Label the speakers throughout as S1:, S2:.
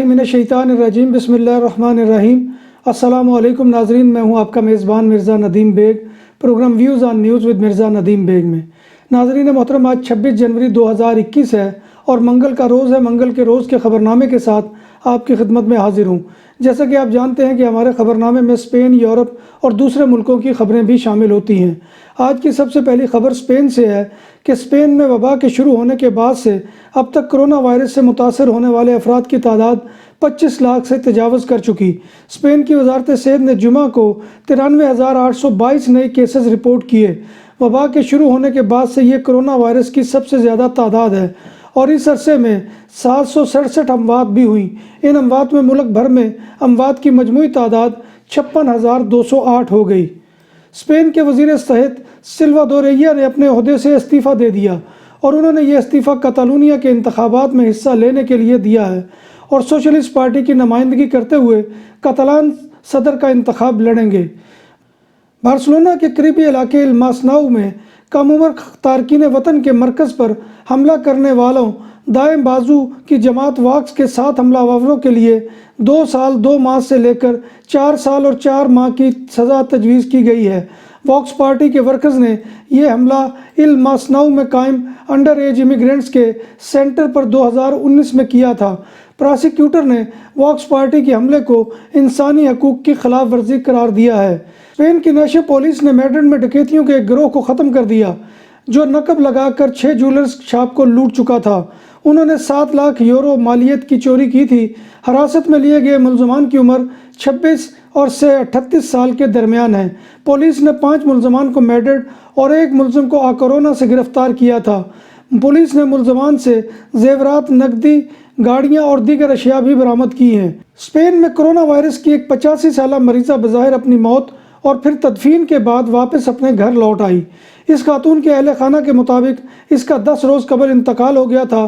S1: من الشیطان الرجیم بسم اللہ الرحمن الرحیم۔ السلام علیکم ناظرین، میں ہوں آپ کا میزبان Mirza Nadeem Baig, program views on news with Mirza Nadeem Baig میں۔ ناظرین محترم، آج 26 جنوری 2021 ہے اور منگل کا روز ہے۔ منگل کے روز کے خبرنامے کے ساتھ آپ کی خدمت میں حاضر ہوں۔ جیسا کہ آپ جانتے ہیں کہ ہمارے خبرنامے میں اسپین، یورپ اور دوسرے ملکوں کی خبریں بھی شامل ہوتی ہیں۔ آج کی سب سے پہلی خبر اسپین سے ہے کہ اسپین میں وبا کے شروع ہونے کے بعد سے اب تک کرونا وائرس سے متاثر ہونے والے افراد کی تعداد 25 لاکھ سے تجاوز کر چکی۔ اسپین کی وزارت صحت نے جمعہ کو 93,822 نئے کیسز رپورٹ کیے۔ وبا کے شروع ہونے کے بعد سے یہ کرونا وائرس کی سب سے زیادہ تعداد ہے اور اس عرصے میں 767 اموات بھی ہوئیں۔ ان اموات میں ملک بھر میں اموات کی مجموعی تعداد 56,208 ہو گئی۔ اسپین کے وزیر صحت سلواڈوریہ نے اپنے عہدے سے استعفیٰ دے دیا اور انہوں نے یہ استعفیٰ کتالونیہ کے انتخابات میں حصہ لینے کے لیے دیا ہے اور سوشلسٹ پارٹی کی نمائندگی کرتے ہوئے کتالان صدر کا انتخاب لڑیں گے۔ بارسلونا کے قریبی علاقے الماسناؤ میں کم عمر تارکین وطن کے مرکز پر حملہ کرنے والوں دائیں بازو کی جماعت واکس کے 7 حملہ آوروں کے لیے 2 سال 2 ماہ سے لے کر 4 سال اور 4 ماہ کی سزا تجویز کی گئی ہے۔ واکس پارٹی کے ورکرز نے یہ حملہ الماسناؤ میں قائم انڈر ایج امیگرینٹس کے سینٹر پر 2019 میں کیا تھا۔ پراسیکیوٹر نے واکس پارٹی کے حملے کو انسانی حقوق کی خلاف ورزی قرار دیا ہے۔ اسپین کی نیشنل پولیس نے میڈرڈ میں ڈکیتیوں کے ایک گروہ کو ختم کر دیا جو نقب لگا کر 6 جولرز شاپ کو لوٹ چکا تھا۔ انہوں نے 7 لاکھ یورو مالیت کی چوری کی تھی۔ حراست میں لیے گئے ملزمان کی عمر 26 اور سے 38 سال کے درمیان ہے۔ پولیس نے 5 ملزمان کو میڈرڈ اور 1 ملزم کو آکرونا سے گرفتار کیا تھا۔ پولیس نے ملزمان سے زیورات، نقدی، گاڑیاں اور دیگر اشیاء بھی برآمد کی ہیں۔ اسپین میں کرونا وائرس کی ایک 85 سالہ مریضہ بظاہر اپنی موت اور پھر تدفین کے بعد واپس اپنے گھر لوٹ آئی۔ اس خاتون کے اہل خانہ کے مطابق اس کا 10 روز قبل انتقال ہو گیا تھا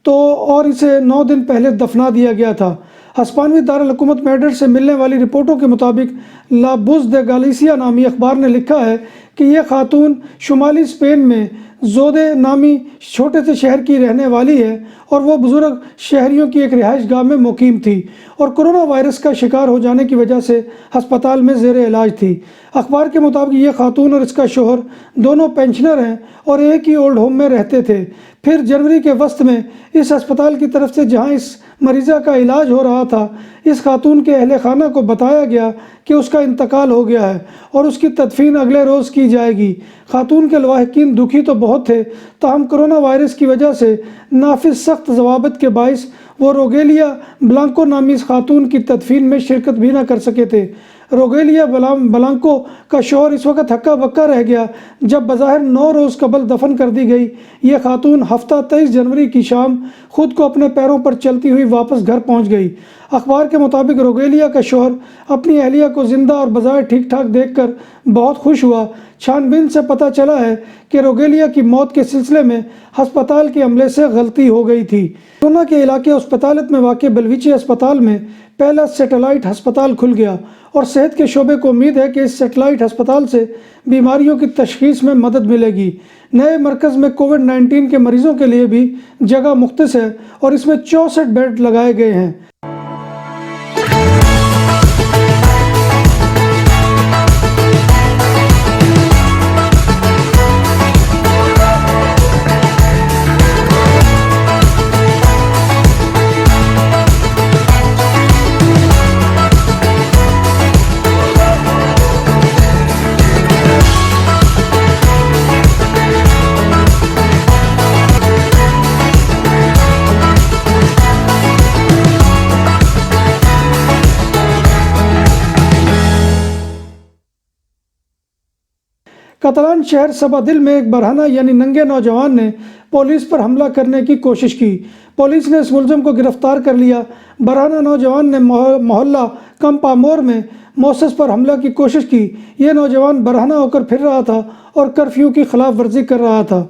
S1: اور اسے 9 دن پہلے دفنا دیا گیا تھا۔ ہسپانوی دارالحکومت میڈرڈ سے ملنے والی رپورٹوں کے مطابق لا بوز دے گالیسیا نامی اخبار نے لکھا ہے کہ یہ خاتون شمالی اسپین میں زودے نامی چھوٹے سے شہر کی رہنے والی ہے اور وہ بزرگ شہریوں کی ایک رہائش گاہ میں مقیم تھی اور کرونا وائرس کا شکار ہو جانے کی وجہ سے ہسپتال میں زیر علاج تھی۔ اخبار کے مطابق یہ خاتون اور اس کا شوہر دونوں پینشنر ہیں اور ایک ہی اولڈ ہوم میں رہتے تھے۔ پھر جنوری کے وسط میں اس ہسپتال کی طرف سے جہاں اس مریضہ کا علاج ہو رہا تھا، اس خاتون کے اہل خانہ کو بتایا گیا کہ اس کا انتقال ہو گیا ہے اور اس کی تدفین اگلے روز کی جائے گی۔ خاتون کے لواحقین دکھی تو بہت تھے، تاہم کرونا وائرس کی وجہ سے نافذ سخت ضوابط کے باعث وہ روگیلیا بلانکو نامی اس خاتون کی تدفین میں شرکت بھی نہ کر سکے تھے۔ روگیلیا بلانکو کا شوہر اس وقت ہکا بکا رہ گیا جب بظاہر 9 روز قبل دفن کر دی گئی یہ خاتون ہفتہ 23 جنوری کی شام خود کو اپنے پیروں پر چلتی ہوئی واپس گھر پہنچ گئی۔ اخبار کے مطابق روگیلیا کا شوہر اپنی اہلیہ کو زندہ اور بظاہر ٹھیک ٹھاک دیکھ کر بہت خوش ہوا۔ چھان بین سے پتہ چلا ہے کہ روگیلیا کی موت کے سلسلے میں ہسپتال کے عملے سے غلطی ہو گئی تھی۔ کورونا کے علاقے اسپتالت میں واقع بلویچے اسپتال میں پہلا سیٹلائٹ ہسپتال کھل گیا اور صحت کے شعبے کو امید ہے کہ اس سیٹلائٹ ہسپتال سے بیماریوں کی تشخیص میں مدد ملے گی۔ نئے مرکز میں کووڈ-19 کے مریضوں کے لیے بھی جگہ مختص ہے اور اس میں 64 بیڈ لگائے گئے ہیں۔ کتالان شہر سبادل میں ایک برہنہ یعنی ننگے نوجوان نے پولیس پر حملہ کرنے کی کوشش کی۔ پولیس نے اس ملزم کو گرفتار کر لیا۔ برہنہ نوجوان نے محلہ کمپامور میں موسس پر حملہ کی کوشش کی۔ یہ نوجوان برہنہ ہو کر پھر رہا تھا اور کرفیو کی خلاف ورزی کر رہا تھا۔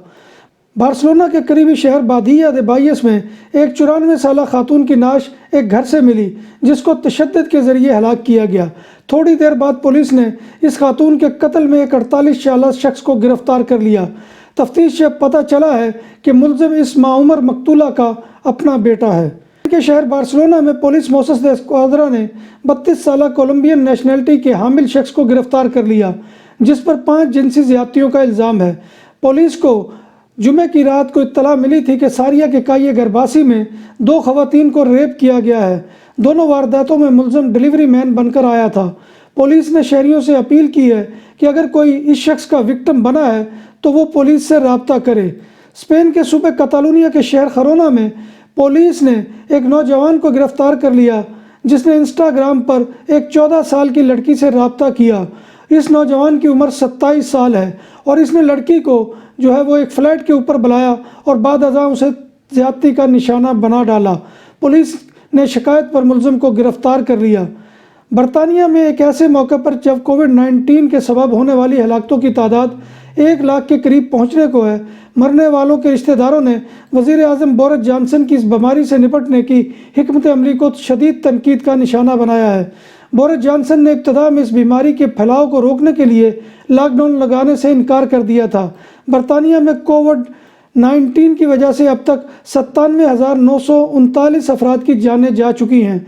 S1: بارسلونا کے قریبی شہر بادیا دے بائیس میں ایک 94 سالہ خاتون کی نعش ایک گھر سے ملی جس کو تشدد کے ذریعے ہلاک کیا گیا۔ تھوڑی دیر بعد پولیس نے اس خاتون کے قتل میں ایک 48 سالہ شخص کو گرفتار کر لیا۔ تفتیش سے پتہ چلا ہے کہ ملزم اس معمر مقتولہ کا اپنا بیٹا ہے۔ کے شہر بارسلونا میں پولیس موسس دے اسکواڈرا نے 32 سالہ کولمبین نیشنلٹی کے حامل شخص کو گرفتار کر لیا، جس پر 5 جنسی زیادتیوں کا الزام ہے۔ پولیس کو جمعہ کی رات کو اطلاع ملی تھی کہ ساریہ کے کائیے گرباسی میں 2 خواتین کو ریپ کیا گیا ہے۔ دونوں وارداتوں میں ملزم ڈیلیوری مین بن کر آیا تھا۔ پولیس نے شہریوں سے اپیل کی ہے کہ اگر کوئی اس شخص کا وکٹم بنا ہے تو وہ پولیس سے رابطہ کرے۔ اسپین کے صوبے کاتالونیا کے شہر خرونا میں پولیس نے ایک نوجوان کو گرفتار کر لیا جس نے انسٹاگرام پر ایک 14 سال کی لڑکی سے رابطہ کیا۔ اس نوجوان کی عمر 27 سال ہے اور اس نے لڑکی کو وہ ایک فلیٹ کے اوپر بلایا اور بعد ازاں اسے زیادتی کا نشانہ بنا ڈالا۔ پولیس نے شکایت پر ملزم کو گرفتار کر لیا۔ برطانیہ میں ایک ایسے موقع پر جب کووڈ-19 کے سبب ہونے والی ہلاکتوں کی تعداد 1 لاکھ کے قریب پہنچنے کو ہے، مرنے والوں کے رشتہ داروں نے وزیر اعظم بورس جانسن کی اس بیماری سے نپٹنے کی حکمت عملی کو شدید تنقید کا نشانہ بنایا ہے۔ بورس جانسن نے ابتدا میں اس بیماری کے پھیلاؤ کو روکنے کے لیے لاک ڈاؤن لگانے سے انکار کر دیا تھا۔ برطانیہ میں کووڈ-19 کی وجہ سے اب تک 97,939 افراد کی جانیں جا چکی ہیں۔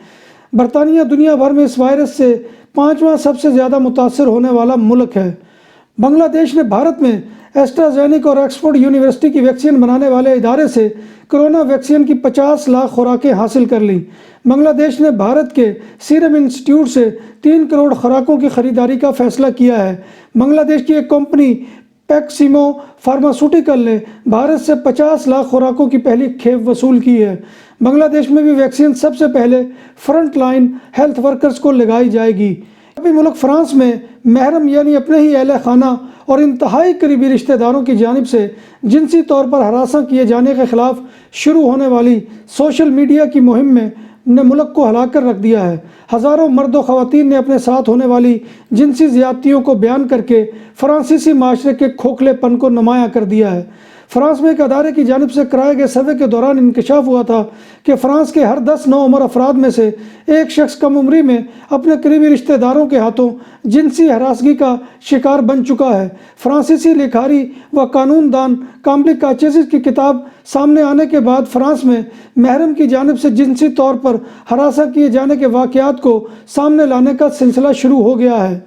S1: برطانیہ دنیا بھر میں اس وائرس سے 5واں سب سے زیادہ متاثر ہونے والا ملک ہے۔ بنگلہ دیش نے بھارت میں ایسٹرازینیکا اور آکسفورڈ یونیورسٹی کی ویکسین بنانے والے ادارے سے کرونا ویکسین کی 50 لاکھ خوراکیں حاصل کر لیں۔ بنگلہ دیش نے بھارت کے سیرم انسٹی ٹیوٹ سے 3 کروڑ خوراکوں کی خریداری کا فیصلہ کیا ہے۔ بنگلہ دیش کی ایک کمپنی پیکسیمو فارماسیوٹیکل نے بھارت سے 50 لاکھ خوراکوں کی پہلی کھیپ وصول کی ہے۔ بنگلہ دیش میں بھی ویکسین سب سے پہلے فرنٹ لائن ہیلتھ ورکرز کو لگائی جائے گی۔ ابھی ملک فرانس میں محرم یعنی اپنے ہی اہل خانہ اور انتہائی قریبی رشتہ داروں کی جانب سے جنسی طور پر ہراساں کیے جانے کے خلاف شروع ہونے والی سوشل میڈیا کی مہم نے ملک کو ہلا کر رکھ دیا ہے۔ ہزاروں مرد و خواتین نے اپنے ساتھ ہونے والی جنسی زیادتیوں کو بیان کر کے فرانسیسی معاشرے کے کھوکھلے پن کو نمایاں کر دیا ہے۔ فرانس میں ایک ادارے کی جانب سے کرائے گئے سروے کے دوران انکشاف ہوا تھا کہ فرانس کے ہر 10 نوعمر افراد میں سے ایک شخص کم عمری میں اپنے قریبی رشتہ داروں کے ہاتھوں جنسی ہراسگی کا شکار بن چکا ہے۔ فرانسیسی لکھاری و قانون دان کاملی کاچیزس کی کتاب سامنے آنے کے بعد فرانس میں محرم کی جانب سے جنسی طور پر ہراساں کیے جانے کے واقعات کو سامنے لانے کا سلسلہ شروع ہو گیا ہے۔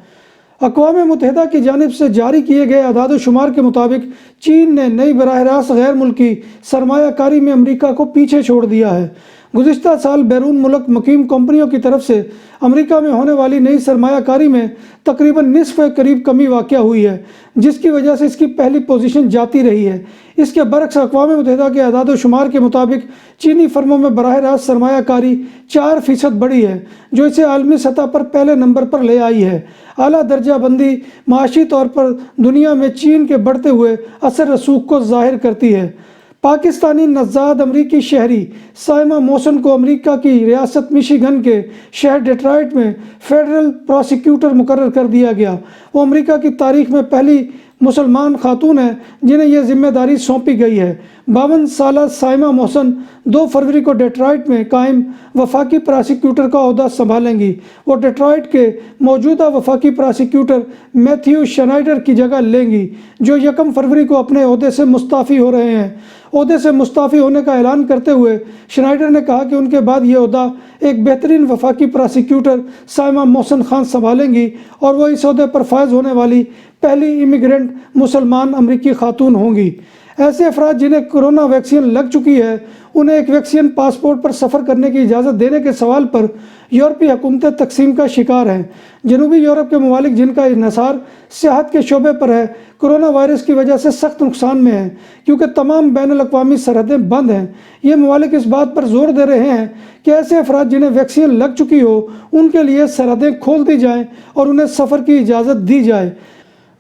S1: اقوام متحدہ کی جانب سے جاری کیے گئے اعداد و شمار کے مطابق چین نے نئی براہ راست غیر ملکی سرمایہ کاری میں امریکہ کو پیچھے چھوڑ دیا ہے۔ گزشتہ سال بیرون ملک مقیم کمپنیوں کی طرف سے امریکہ میں ہونے والی نئی سرمایہ کاری میں تقریباً نصف کے قریب کمی واقع ہوئی ہے، جس کی وجہ سے اس کی پہلی پوزیشن جاتی رہی ہے۔ اس کے برعکس اقوام متحدہ کے اعداد و شمار کے مطابق چینی فرموں میں براہ راست سرمایہ کاری 4% بڑھی ہے، جو اسے عالمی سطح پر پہلے نمبر پر لے آئی ہے۔ اعلیٰ درجہ بندی معاشی طور پر دنیا میں چین کے بڑھتے ہوئے اثر رسوخ کو ظاہر کرتی ہے۔ پاکستانی نژاد امریکی شہری سائمہ محسن کو امریکہ کی ریاست میشیگن کے شہر ڈیٹرائٹ میں فیڈرل پراسیکیوٹر مقرر کر دیا گیا۔ وہ امریکہ کی تاریخ میں پہلی مسلمان خاتون ہیں جنہیں یہ ذمہ داری سونپی گئی ہے۔ 52 سالہ سائمہ محسن 2 فروری کو ڈیٹرائٹ میں قائم وفاقی پراسیکیوٹر کا عہدہ سنبھالیں گی۔ وہ ڈیٹرائٹ کے موجودہ وفاقی پراسیکیوٹر میتھیو شنائڈر کی جگہ لیں گی، جو 1 فروری کو اپنے عہدے سے مستعفی ہو رہے ہیں۔ عہدے سے مستعفی ہونے کا اعلان کرتے ہوئے شنائڈر نے کہا کہ ان کے بعد یہ عہدہ ایک بہترین وفاقی پراسیکیوٹر سائمہ محسن خان سنبھالیں گی اور وہ اس عہدے پر فائز ہونے والی پہلی امیگرنٹ مسلمان امریکی خاتون ہوں گی۔ ایسے افراد جنہیں کرونا ویکسین لگ چکی ہے انہیں ایک ویکسین پاسپورٹ پر سفر کرنے کی اجازت دینے کے سوال پر یورپی حکومتیں تقسیم کا شکار ہیں۔ جنوبی یورپ کے ممالک جن کا انحصار صحت کے شعبے پر ہے کرونا وائرس کی وجہ سے سخت نقصان میں ہیں، کیونکہ تمام بین الاقوامی سرحدیں بند ہیں۔ یہ ممالک اس بات پر زور دے رہے ہیں کہ ایسے افراد جنہیں ویکسین لگ چکی ہو ان کے لیے سرحدیں کھول دی جائیں اور انہیں سفر کی اجازت دی جائے۔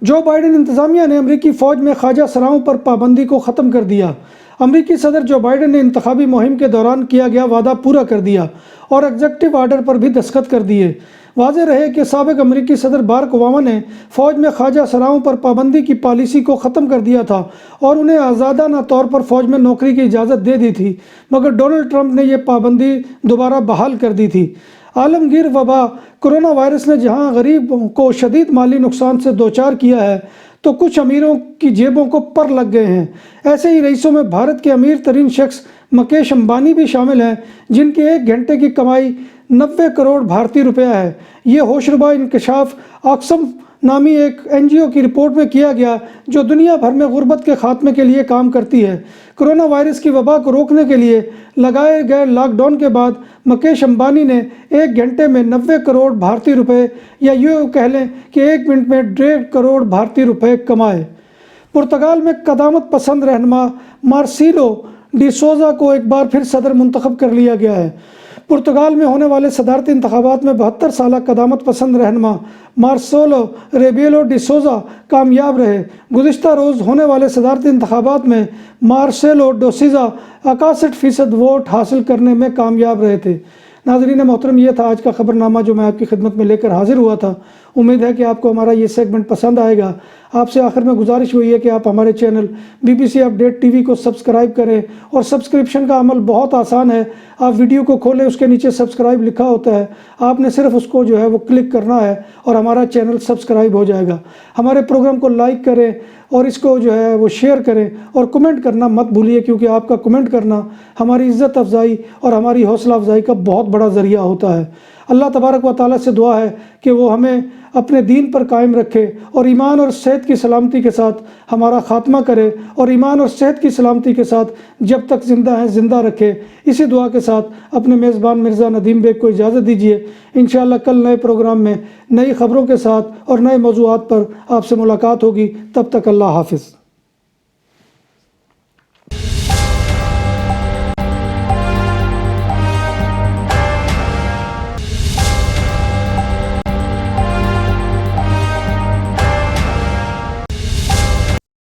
S1: جو بائیڈن انتظامیہ نے امریکی فوج میں خواجہ سراؤں پر پابندی کو ختم کر دیا۔ امریکی صدر جو بائیڈن نے انتخابی مہم کے دوران کیا گیا وعدہ پورا کر دیا اور ایگزیکٹو آرڈر پر بھی دستخط کر دیے۔ واضح رہے کہ سابق امریکی صدر باراک اوباما نے فوج میں خواجہ سراؤں پر پابندی کی پالیسی کو ختم کر دیا تھا اور انہیں آزادانہ طور پر فوج میں نوکری کی اجازت دے دی تھی، مگر ڈونلڈ ٹرمپ نے یہ پابندی دوبارہ بحال کر دی تھی۔ عالمگیر وبا کرونا وائرس نے جہاں غریبوں کو شدید مالی نقصان سے دوچار کیا ہے تو کچھ امیروں کی جیبوں کو پر لگ گئے ہیں۔ ایسے ہی رئیسوں میں بھارت کے امیر ترین شخص مکیش امبانی بھی شامل ہیں، جن کی 1 گھنٹے کی کمائی 90 کروڑ بھارتی روپیہ ہے۔ یہ ہوشربا انکشاف آکسفم نامی ایک NGO کی رپورٹ میں کیا گیا جو دنیا بھر میں غربت کے خاتمے کے لیے کام کرتی ہے۔ کرونا وائرس کی وبا کو روکنے کے لیے لگائے گئے لاک ڈاؤن کے بعد مکیش امبانی نے 1 گھنٹے میں 90 کروڑ بھارتی روپے، یا یوں کہہ لیں کہ 1 منٹ میں 1.5 کروڑ بھارتی روپے کمائے۔ پرتگال میں قدامت پسند رہنما مارسیلو ڈی سوزا کو ایک بار پھر صدر منتخب کر لیا گیا ہے۔ پرتگال میں ہونے والے صدارتی انتخابات میں 72 سالہ قدامت پسند رہنما مارسیلو ریبیلو ڈی سوزا کامیاب رہے۔ گزشتہ روز ہونے والے صدارتی انتخابات میں مارسیلو ڈی سوزا 61% ووٹ حاصل کرنے میں کامیاب رہے تھے۔ ناظرین محترم، یہ تھا آج کا خبرنامہ جو میں آپ کی خدمت میں لے کر حاضر ہوا تھا۔ امید ہے کہ آپ کو ہمارا یہ سیگمنٹ پسند آئے گا۔ آپ سے آخر میں گزارش ہوئی ہے کہ آپ ہمارے چینل BBC اپڈیٹ TV کو سبسکرائب کریں، اور سبسکرپشن کا عمل بہت آسان ہے۔ آپ ویڈیو کو کھولیں، اس کے نیچے سبسکرائب لکھا ہوتا ہے، آپ نے صرف اس کو جو ہے وہ کلک کرنا ہے اور ہمارا چینل سبسکرائب ہو جائے گا۔ ہمارے پروگرام کو لائک کریں اور اس کو جو ہے وہ شیئر کریں، اور کمنٹ کرنا مت بھولیے، کیونکہ آپ کا کمنٹ کرنا ہماری عزت افزائی اور ہماری حوصلہ افزائی کا بہت بڑا ذریعہ ہوتا ہے۔ اللہ تبارک و تعالیٰ سے دعا ہے کہ وہ ہمیں اپنے دین پر قائم رکھے اور ایمان اور صحت کی سلامتی کے ساتھ ہمارا خاتمہ کرے، اور ایمان اور صحت کی سلامتی کے ساتھ جب تک زندہ ہیں زندہ رکھے۔ اسی دعا کے ساتھ اپنے میزبان مرزا ندیم بیگ کو اجازت دیجیے۔ انشاءاللہ کل نئے پروگرام میں نئی خبروں کے ساتھ اور نئے موضوعات پر آپ سے ملاقات ہوگی۔ تب تک اللہ حافظ۔